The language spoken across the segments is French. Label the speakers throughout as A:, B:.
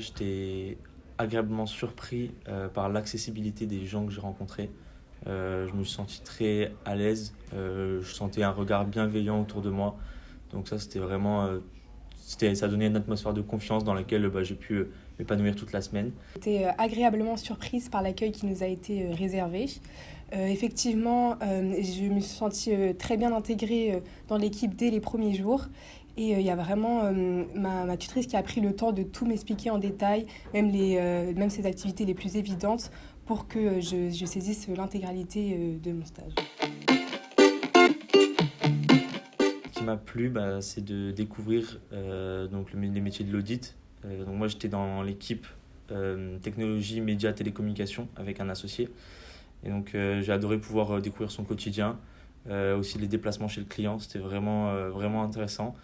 A: j'étais agréablement surpris par l'accessibilité des gens que j'ai rencontrés. Je me suis senti très à l'aise, je sentais un regard bienveillant autour de moi. Donc ça, c'était vraiment, ça donnait une atmosphère de confiance dans laquelle j'ai pu m'épanouir toute la semaine.
B: J'étais agréablement surprise par l'accueil qui nous a été réservé. Effectivement, je me suis sentie très bien intégrée dans l'équipe dès les premiers jours. Et il y a vraiment ma tutrice qui a pris le temps de tout m'expliquer en détail, même ces activités les plus évidentes, pour que je saisisse l'intégralité de mon stage.
A: Ce qui m'a plu, c'est de découvrir les métiers de l'audit. Donc moi, j'étais dans l'équipe technologie, médias, télécommunications avec un associé. Et donc, j'ai adoré pouvoir découvrir son quotidien, aussi les déplacements chez le client. C'était vraiment intéressant.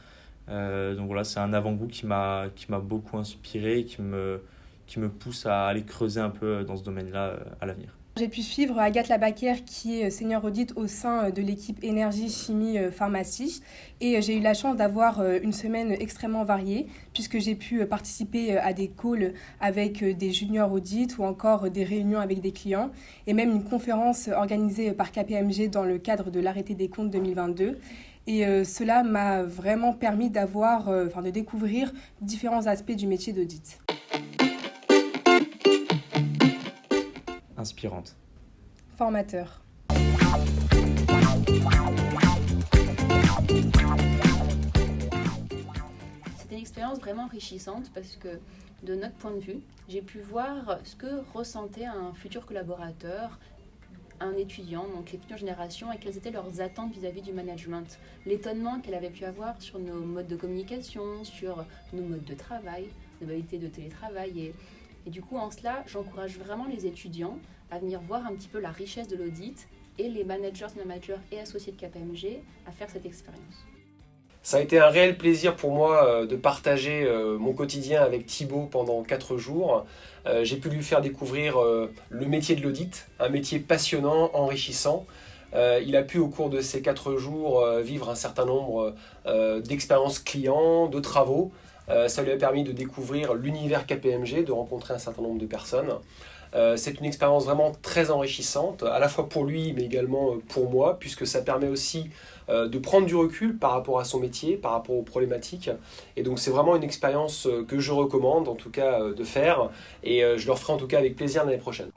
A: Donc voilà, c'est un avant-goût qui m'a beaucoup inspiré et qui me pousse à aller creuser un peu dans ce domaine-là à l'avenir.
B: J'ai pu suivre Agathe Labaquère, qui est senior audit au sein de l'équipe énergie, chimie, pharmacie. Et j'ai eu la chance d'avoir une semaine extrêmement variée, puisque j'ai pu participer à des calls avec des juniors audits ou encore des réunions avec des clients, et même une conférence organisée par KPMG dans le cadre de l'arrêté des comptes 2022. Et cela m'a vraiment permis de découvrir différents aspects du métier d'audit.
A: Inspirante.
B: Formateur.
C: C'était une expérience vraiment enrichissante parce que, de notre point de vue, j'ai pu voir ce que ressentait un futur collaborateur, un étudiant, donc les futures générations, et quelles étaient leurs attentes vis-à-vis du management. L'étonnement qu'elle avait pu avoir sur nos modes de communication, sur nos modes de travail, nos modalités de télétravail. Et du coup, en cela, j'encourage vraiment les étudiants à venir voir un petit peu la richesse de l'audit et les managers et associés de KPMG à faire cette expérience.
D: Ça a été un réel plaisir pour moi de partager mon quotidien avec Thibaut pendant 4 jours. J'ai pu lui faire découvrir le métier de l'audit, un métier passionnant, enrichissant. Il a pu au cours de ces 4 jours vivre un certain nombre d'expériences clients, de travaux. Ça lui a permis de découvrir l'univers KPMG, de rencontrer un certain nombre de personnes. C'est une expérience vraiment très enrichissante, à la fois pour lui mais également pour moi, puisque ça permet aussi de prendre du recul par rapport à son métier, par rapport aux problématiques. Et donc c'est vraiment une expérience que je recommande en tout cas de faire, et je le referai en tout cas avec plaisir l'année prochaine.